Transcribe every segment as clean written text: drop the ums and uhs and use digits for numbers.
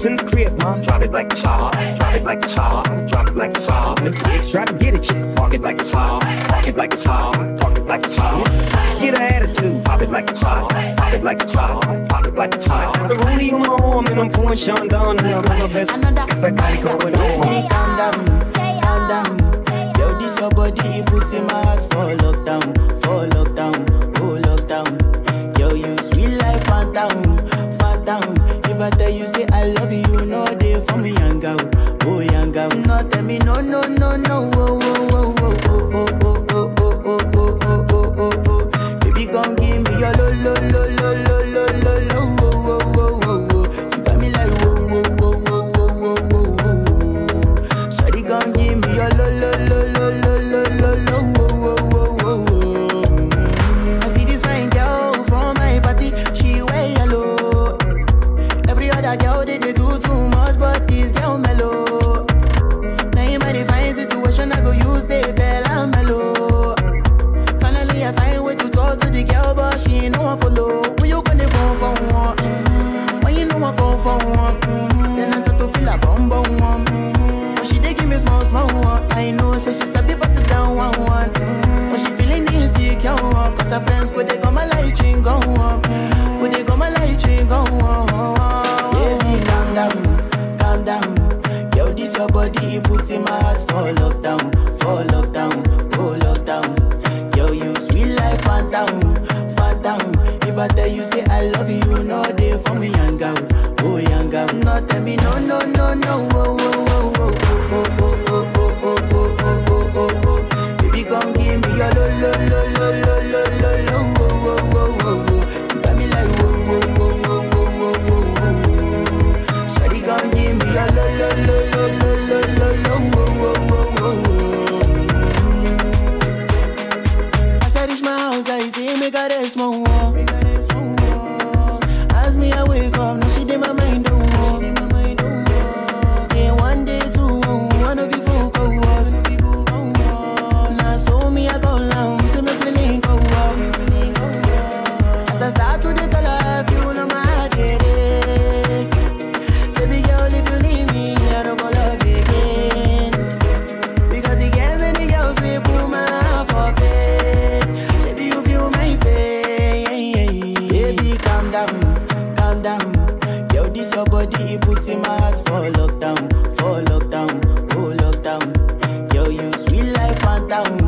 In the crib, ma. Drop it like it's hot, drop it like it's hot, drop it like it's hot. The pigs try to get at you. Park it like it's hot, park it like it's hot, park it like it's hot. Get an attitude, pop it like it's hot, pop it like it's hot, pop it like it's hot. The rollie on my arm and I'm pouring Sean down and I'm my best. Cause I got it going on. Hey, calm down, calm down. Yo, this your body, it puts in my heart for lockdown, oh lockdown. Yo, you sweet life, phantom, phantom. If I tell you, say I love you, you know they for me, young girl, oh young girl. No, tell me, no, no, no, no, oh, oh, oh, oh, oh, oh, oh, oh, oh, oh, oh, oh, oh, oh. Baby, come give me your lo, lo, lo, lo, lo, lo, lo, lo, oh, oh, oh, oh, oh. You got me like, oh, oh, oh, oh, oh, oh, oh, oh. Shawty, come give me your lo, lo, lo, lo, lo, lo, lo, lo, oh, oh, oh, oh, oh. I see this fine girl from my party, she wear yellow. Every other girl they do too much, but this girl mellow. Now in my divine situation, I go use they tell I'm mellow. Finally I find way to talk to the girl, but she ain't no one follow. When you gonna phone for one? When you know I come for one? Then I start to feel a bum bum one. But she dey give me small small one. I know, so she sabi pass it down one one. But she feeling insecure, cause her friends go they come a light ring go on. Go they come a light ring go on. Calm down. Yo, this your body, it puts in my heart for lockdown, oh lockdown. Yo, you sweet life, phantom, phantom. If I tell you, say I love you, you know they for me, young girl, oh young girl. No, tell me, no, no, no, no, oh, oh, oh, oh, oh, oh, oh, oh, oh, oh, oh, oh, oh. Baby, come give me your lo, lo, lo, lo, lo, lo, lo, lo, oh, oh, oh, oh, oh. You got me like, oh, oh, oh, oh, oh, oh, oh, oh. Shawty, come give me your lo, lo, lo, lo, lo, lo, lo, lo, oh, oh, oh, oh, oh. As I reach my house, I see me got a small wall. As me, I wake up, now she did my mind don't walk. Then one day, two, one of you folk go was. Now so me, I go down, so me feeling go up. As I start to the tell her, you know my heart it is. Baby girl, if you leave me, I don't go love again. Because you gave many girls, we put my heart for bed. Baby, you feel my pain. Baby, calm down, calm down. Yo, this your body, it puts in my heart for lockdown, oh lockdown. Yo, you sweet life, phantom,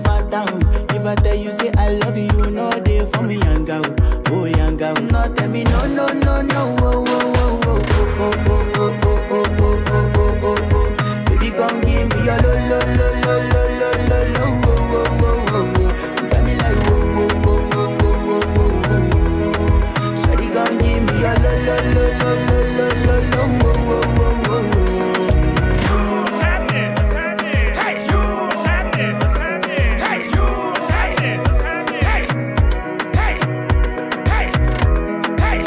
phantom. If I tell you, say I love you, you know they for me, young girl, oh young girl. No, tell me, no, no, no, no, oh, oh, oh, oh, oh, oh, oh, oh, oh, oh, oh, oh, oh, oh. Baby, come give me your lo, lo, lo, lo, lo, lo, lo, lo, oh, oh, oh, oh, oh. You got me like, oh, oh, oh, oh, oh, oh, oh, oh. Shawty, come give me your lo, lo, lo, lo, lo, lo, lo, lo, oh, oh, oh, oh, oh. What's happening? What's happening? Hey, you. What's happening? What's happening? Hey, you. What's happening? What's happening? Hey, hey, hey, hey.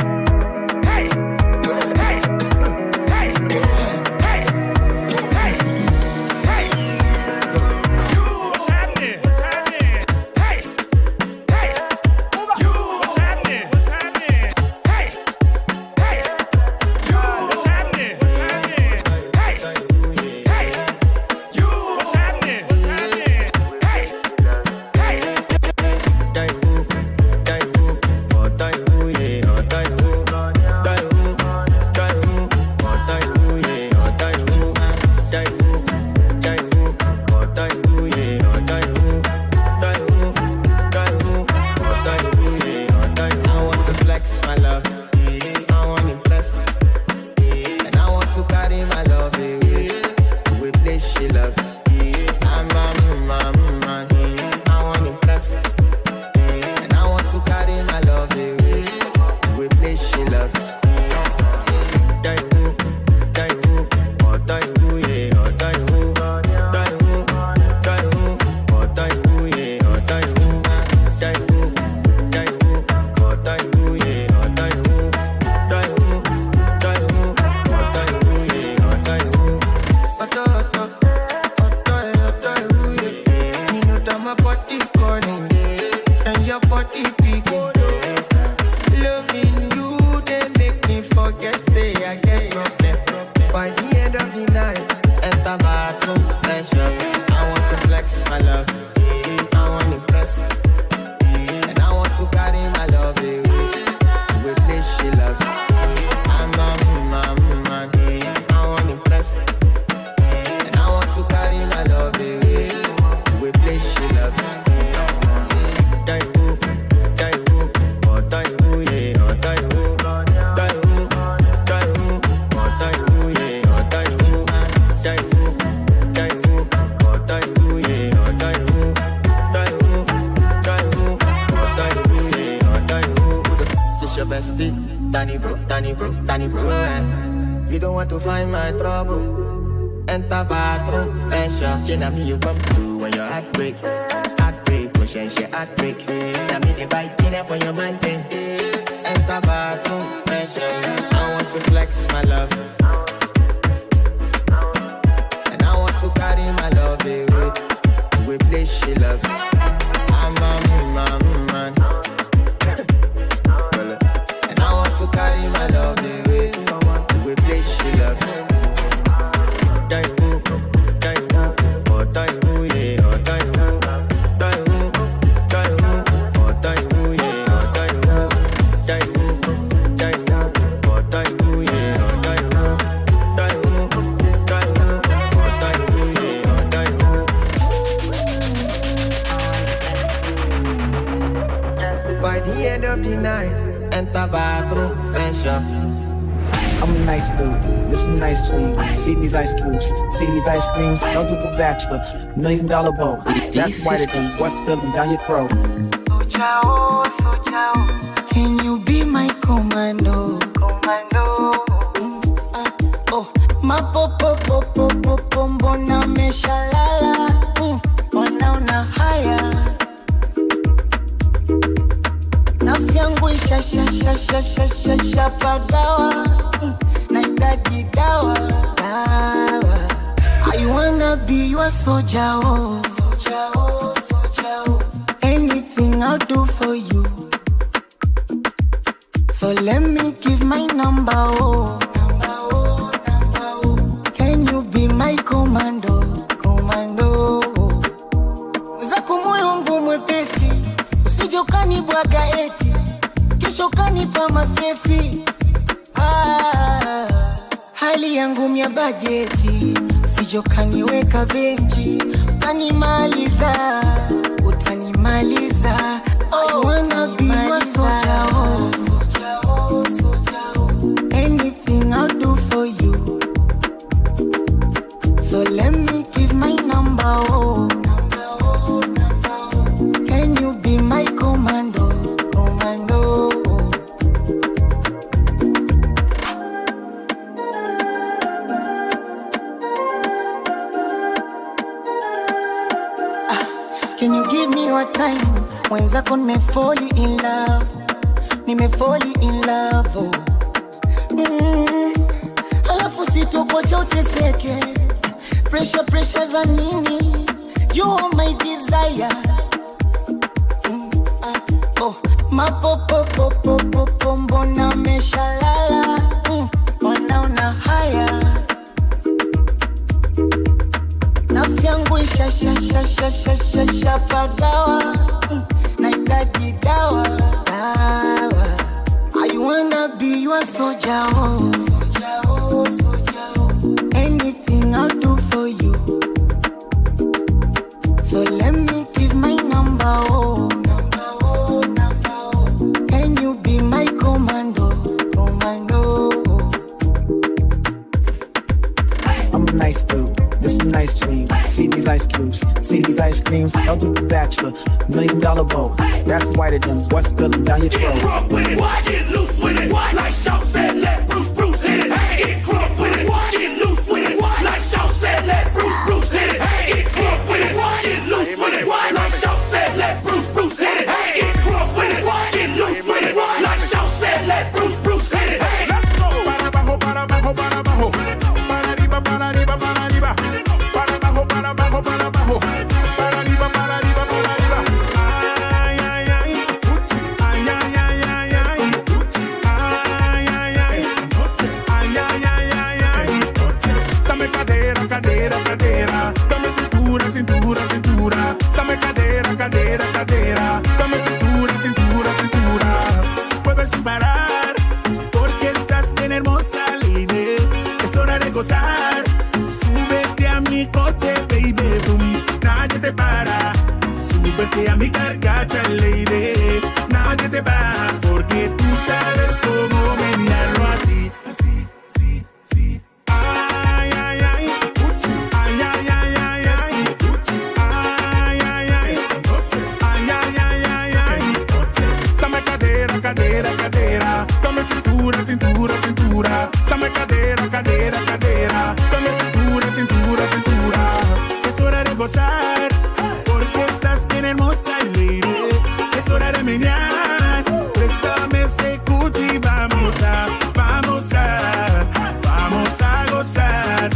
your bestie. Danny bro, Danny bro, Danny bro. You don't want to find my trouble. Enter bathroom, fresh up. She na me you come through when your heart break. Heartbreak, when she heartbreak. Na me the bite dinner for your man thing. Enter bathroom, fresh up. I want to flex my love. And I want to carry my love away to a place she loves. I'm a man. And I want to carry my love away to a place she loves. By the end of the night, enter bathroom, fresh up. I'm a nice dude, with some nice tweed. See these ice cubes, see these ice creams. Eligible bachelor, $1 million bow. That's whiter than what's spilling down your throat. Can you be my commando? Mapopopopopopo, mbona meshalala? Mbona una haya? Nafsi yangu ishapagawa, nahitaji dawa. I wanna be your soldier, oh. Anything I'll do for you. So let me give my number, oh. Can you be my commando? Zako moyo wangu mwepesi, usije ukanibwaga eti kesho kanipa maswesi. Hali yangu mya bajeti, usije ukaniweka benchi, utanimaliza. I wanna be your soldier, oh. Anything I'll do for you. So let me give my number, oh. Can you be my commando? Can you give me your time? Mwenzako nimefall in love, oh. Alafu sitokocha uteseke. Pressure za nini? You are my desire. Mapopopopopopo, mbona meshalala? Mbona una haya? Nafsi yangu ishapagawa, nahitaji dawa. I wanna be your soldier, oh. Anything I'll do for you. So let me give my number, oh. Can you be my commando? I'm a nice dude, with some nice dreams. See these ice cubes, see these ice creams. Eligible bachelor, $1 million bow. That's whiter than what's spilling down your throat. Get crunk with it, get loose with it. Like Shaw said, let Bruce hit it. Get crunk with it, get loose with it. Like Shaw said, let Bruce hit it. Get crunk with it, get loose with it. Like Shaw said, let Bruce hit it. Get crunk with it, get loose with it. Like Shaw said, let Bruce hit it. Let's go. Para abajo, para abajo, para abajo. Para arriba, para arriba, para arriba. Para abajo, para abajo, para abajo. Para arriba, para arriba, para arriba. Ay, ay, ay. Ay, ay, ay, ay, ay. Ay, ay, ay. Ay, ay, ay, ay, ay. Dame cadera, cadera, cadera. Dame cintura, cintura, cintura. Dame cadera, cadera, cadera. Dame cintura, cintura, cintura. Mueves sin parar, porque estás bien hermosa, lady. Es hora de gozar. Súbete a mi coche, baby, boom. Nadie te para. Súbete a mi carcacha, lady. Nadie te para, porque tú sabes cómo menearlo así. Así, sí, sí. Ay, ay, ay. Ay, ay, ay, ay, ay. Ay, ay, ay. Ay, ay, ay, ay, ay. Dame cadera, cadera, cadera. Dame cintura, cintura, cintura. Dame cadera, cadera, cadera. Dame cintura, cintura, cintura. Es hora de gozar, porque estás bien hermosa y lady. Es hora de menear, préstame ese cuti, vamos a gozar.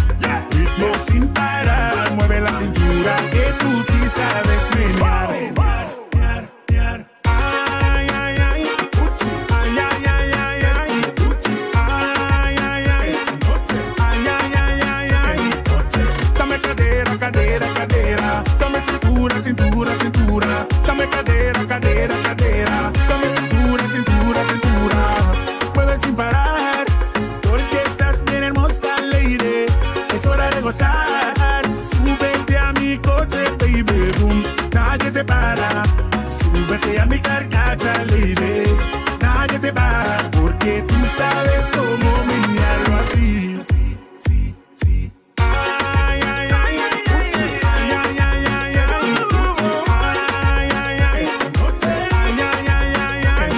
Ritmo sin parar, mueve la cintura, que tú sí sabes menear. Ay, ay, ay, uchi, ay, ay, ay, ay, ay, uchi, ay, ay, ay, ay, ay, ay, ay, ay, dame cadera, cadera, cadera, dame cintura, cintura, cintura, dame cadera, cadera, cadera, dame cintura, cintura, cintura, mueve sin parar, porque estás bien hermosa, lady, es hora de gozar, súbete a mi coche, baby, boom, nadie te para, súbete a mi carcacha, lady, nadie te para, porque tú sabes cómo menearlo así. Ay, ay, ay, ay, ay, ay, ay, ay, ay, ay, ay, ay, ay, ay, ay,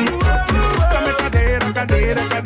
dame cadera, cadera, cadera.